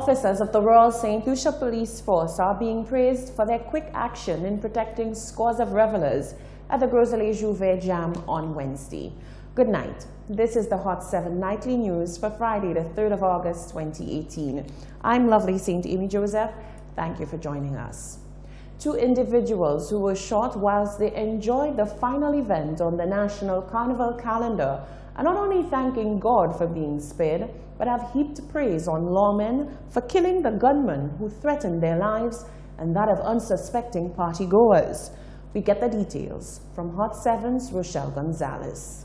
Officers of the Royal St. Lucia Police Force are being praised for their quick action in protecting scores of revelers at the Gros Islet Jouvet Jam on Wednesday. Good night. This is the Hot 7 Nightly News for Friday, the 3rd of August, 2018. I'm lovely St. Amy Joseph. Thank you for joining us. Two individuals who were shot whilst they enjoyed the final event on the national carnival calendar are not only thanking God for being spared, but have heaped praise on lawmen for killing the gunman who threatened their lives and that of unsuspecting partygoers. We get the details from Hot 7's Rochelle Gonzalez.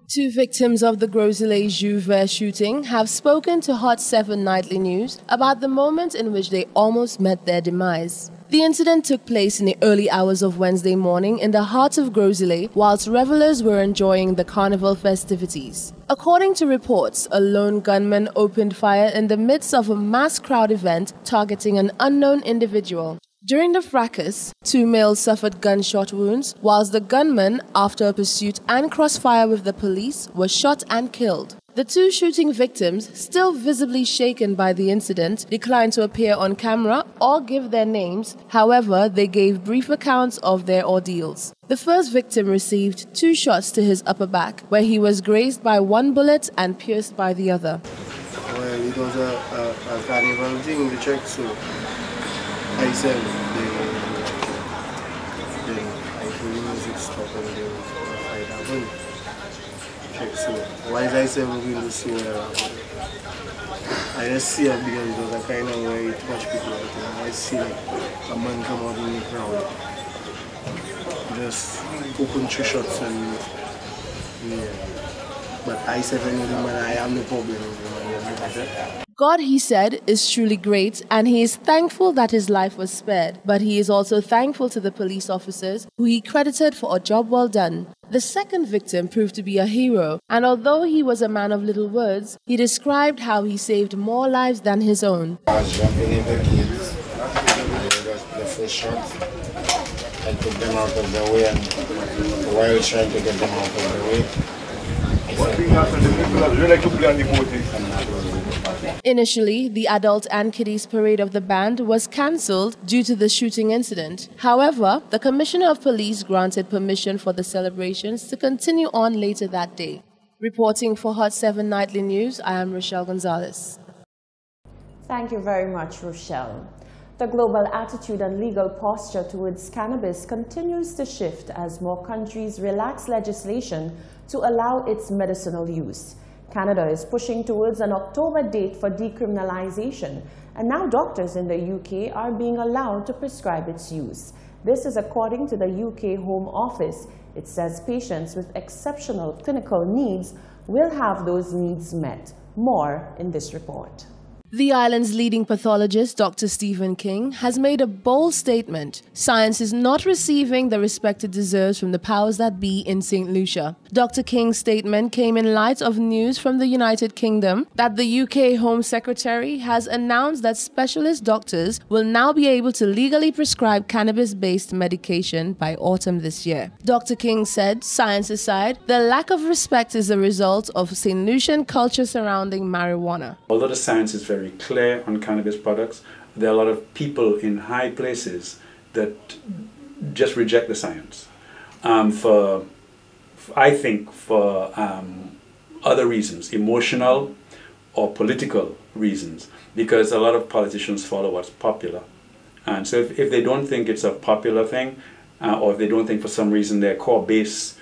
Two victims of the Gros Islet Jouvet shooting have spoken to Hot 7 Nightly News about the moment in which they almost met their demise. The incident took place in the early hours of Wednesday morning in the heart of Gros Islet, whilst revelers were enjoying the carnival festivities. According to reports, a lone gunman opened fire in the midst of a mass crowd event targeting an unknown individual. During the fracas, two males suffered gunshot wounds, whilst the gunman, after a pursuit and crossfire with the police, was shot and killed. The two shooting victims, still visibly shaken by the incident, declined to appear on camera or give their names. However, they gave brief accounts of their ordeals. The first victim received 2 shots to his upper back, where he was grazed by 1 bullet and pierced by the other. Well, it was a carnival thing, we checked, so I said the music stopped and the fight happened. So, why I say we're going to see I just see it because it was a kind of way it touch people. I see like a man come out in the crowd, just open 3 shots and yeah. But I said I know the man, I have no problem with the man. God, he said, is truly great, and he is thankful that his life was spared. But he is also thankful to the police officers who he credited for a job well done. The second victim proved to be a hero, and although he was a man of little words, he described how he saved more lives than his own. I was jumping in the kids, the first shot, I took them out of the way, and while trying to get them out of the way, Initially, the adult and kiddies parade of the band was cancelled due to the shooting incident. However, the Commissioner of Police granted permission for the celebrations to continue on later that day. Reporting for Hot 7 Nightly News, I am Rochelle Gonzalez. Thank you very much, Rochelle. The global attitude and legal posture towards cannabis continues to shift as more countries relax legislation to allow its medicinal use. Canada is pushing towards an October date for decriminalization, and now doctors in the UK are being allowed to prescribe its use. This is according to the UK Home Office. It says patients with exceptional clinical needs will have those needs met. More in this report. The island's leading pathologist, Dr. Stephen King, has made a bold statement. Science is not receiving the respect it deserves from the powers that be in St. Lucia. Dr. King's statement came in light of news from the United Kingdom that the UK Home Secretary has announced that specialist doctors will now be able to legally prescribe cannabis-based medication by autumn this year. Dr. King said, science aside, the lack of respect is a result of St. Lucian culture surrounding marijuana. Although the science is very clear on cannabis products, there are a lot of people in high places that just reject the science I think for other reasons, emotional or political reasons, because a lot of politicians follow what's popular. And so if they don't think it's a popular thing, or if they don't think for some reason their core base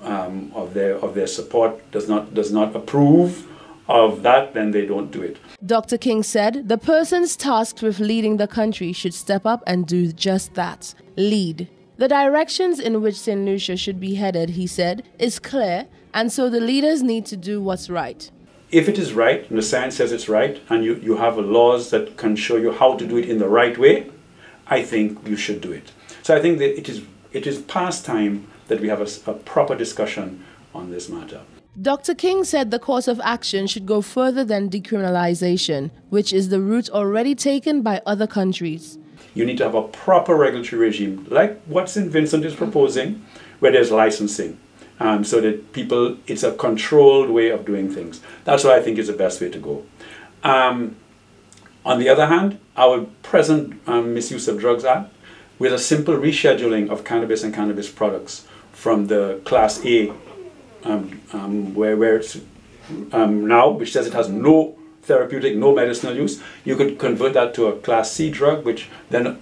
of their support does not approve of that, then they don't do it. Dr. King said the persons tasked with leading the country should step up and do just that, lead. The directions in which St. Lucia should be headed, he said, is clear, and so the leaders need to do what's right. If it is right, and the science says it's right, and you have laws that can show you how to do it in the right way, I think you should do it. So I think that it is past time that we have a proper discussion on this matter. Dr. King said the course of action should go further than decriminalization, which is the route already taken by other countries. You need to have a proper regulatory regime, like what St. Vincent is proposing, where there's licensing, so that it's a controlled way of doing things. That's what I think is the best way to go. On the other hand, our present Misuse of Drugs Act, with a simple rescheduling of cannabis and cannabis products from the Class A, where it's now, which says it has no therapeutic, no medicinal use, you could convert that to a Class C drug, which then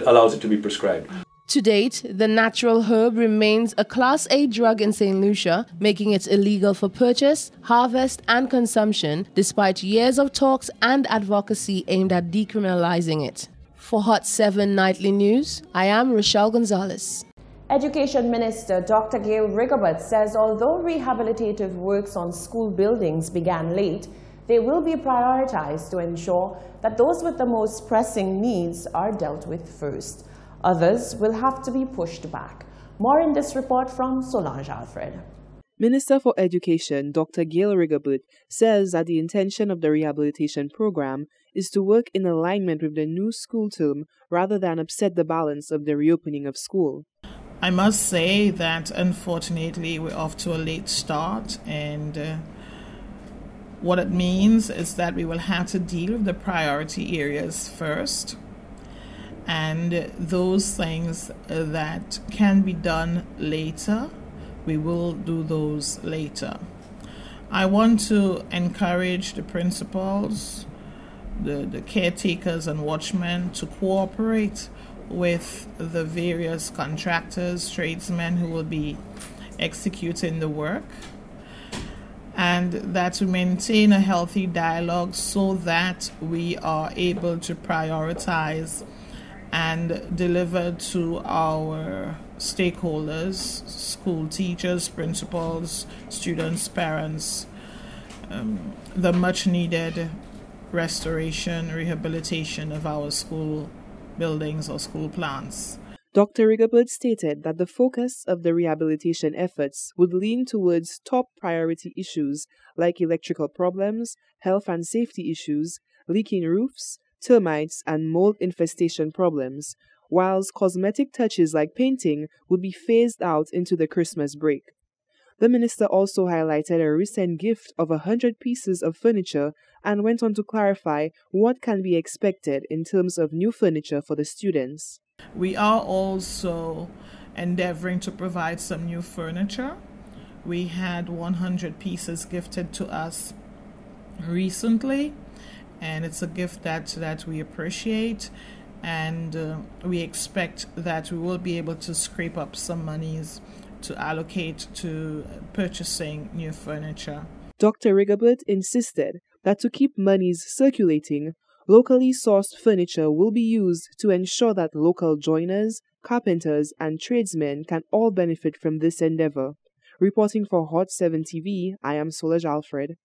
allows it to be prescribed. To date, the natural herb remains a Class A drug in St. Lucia, making it illegal for purchase, harvest, and consumption, despite years of talks and advocacy aimed at decriminalizing it. For Hot 7 Nightly News, I am Rochelle Gonzalez. Education Minister Dr. Gail Rigobert says although rehabilitative works on school buildings began late, they will be prioritized to ensure that those with the most pressing needs are dealt with first. Others will have to be pushed back. More in this report from Solange Alfred. Minister for Education Dr. Gail Rigobert says that the intention of the rehabilitation program is to work in alignment with the new school term rather than upset the balance of the reopening of school. I must say that unfortunately we're off to a late start, and what it means is that we will have to deal with the priority areas first, and those things that can be done later, we will do those later. I want to encourage the principals, the caretakers and watchmen to cooperate with the various contractors, tradesmen who will be executing the work, and that we maintain a healthy dialogue so that we are able to prioritize and deliver to our stakeholders, school teachers, principals, students, parents, the much needed restoration, rehabilitation of our school buildings or school plants. Dr. Rigobert stated that the focus of the rehabilitation efforts would lean towards top priority issues like electrical problems, health and safety issues, leaking roofs, termites and mold infestation problems, whilst cosmetic touches like painting would be phased out into the Christmas break. The minister also highlighted a recent gift of 100 pieces of furniture and went on to clarify what can be expected in terms of new furniture for the students. We are also endeavoring to provide some new furniture. We had 100 pieces gifted to us recently, and it's a gift that we appreciate, and we expect that we will be able to scrape up some monies to allocate to purchasing new furniture. Dr. Rigobert insisted that to keep monies circulating, locally sourced furniture will be used to ensure that local joiners, carpenters, and tradesmen can all benefit from this endeavor. Reporting for Hot 7 TV, I am Solange Alfred.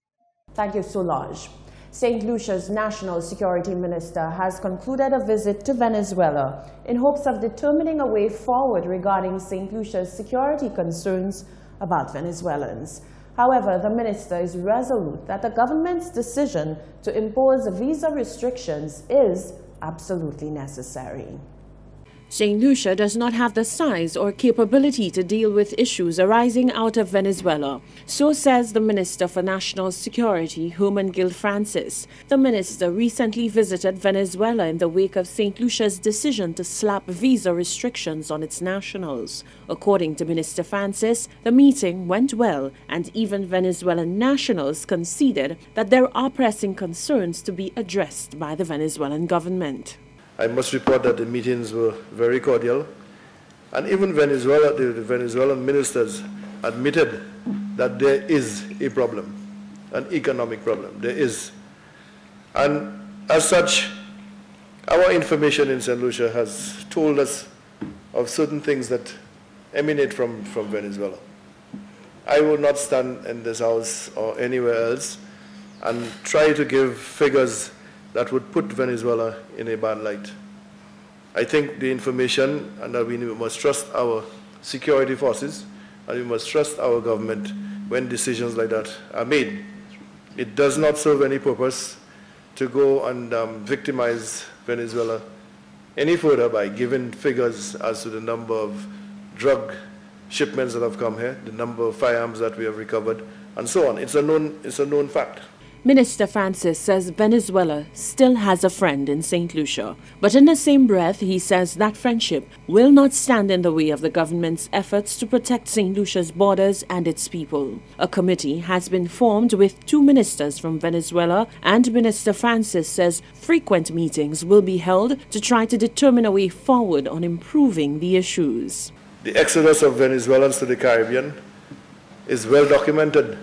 Thank you, Solange. St. Lucia's National Security Minister has concluded a visit to Venezuela in hopes of determining a way forward regarding St. Lucia's security concerns about Venezuelans. However, the minister is resolute that the government's decision to impose visa restrictions is absolutely necessary. St. Lucia does not have the size or capability to deal with issues arising out of Venezuela, so says the Minister for National Security, Herman Francis. The minister recently visited Venezuela in the wake of St. Lucia's decision to slap visa restrictions on its nationals. According to Minister Francis, the meeting went well, and even Venezuelan nationals conceded that there are pressing concerns to be addressed by the Venezuelan government. I must report that the meetings were very cordial, and even Venezuela, the Venezuelan ministers admitted that there is a problem, an economic problem. There is. And as such, our information in St. Lucia has told us of certain things that emanate from Venezuela. I will not stand in this house or anywhere else and try to give figures that would put Venezuela in a bad light. I think the information, and that we must trust our security forces, and we must trust our government when decisions like that are made. It does not serve any purpose to go and victimize Venezuela any further by giving figures as to the number of drug shipments that have come here, the number of firearms that we have recovered, and so on. It's a known fact. Minister Francis says Venezuela still has a friend in St. Lucia, but in the same breath he says that friendship will not stand in the way of the government's efforts to protect St. Lucia's borders and its people. A committee has been formed with 2 ministers from Venezuela, and Minister Francis says frequent meetings will be held to try to determine a way forward on improving the issues. The exodus of Venezuelans to the Caribbean is well documented.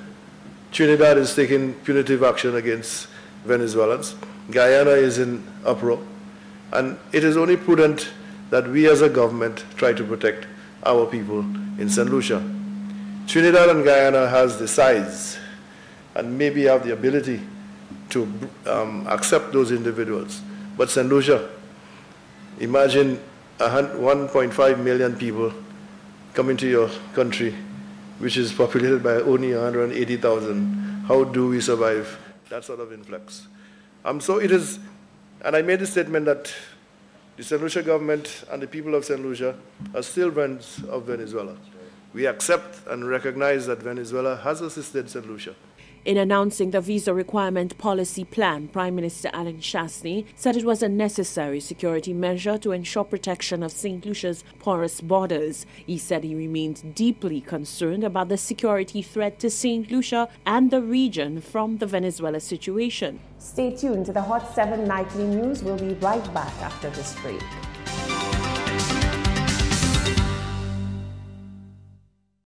Trinidad is taking punitive action against Venezuelans. Guyana is in uproar. And it is only prudent that we as a government try to protect our people in St. Lucia. Trinidad and Guyana has the size and maybe have the ability to accept those individuals. But St. Lucia, imagine 1.5 million people coming to your country, which is populated by only 180,000. How do we survive that sort of influx? So it is, and I made a statement that the St. Lucia government and the people of St. Lucia are still friends of Venezuela. We accept and recognize that Venezuela has assisted St. Lucia. In announcing the visa requirement policy plan, Prime Minister Alan Shastney said it was a necessary security measure to ensure protection of St. Lucia's porous borders. He said he remained deeply concerned about the security threat to St. Lucia and the region from the Venezuela situation. Stay tuned to the Hot 7 Nightly News. We'll be right back after this break.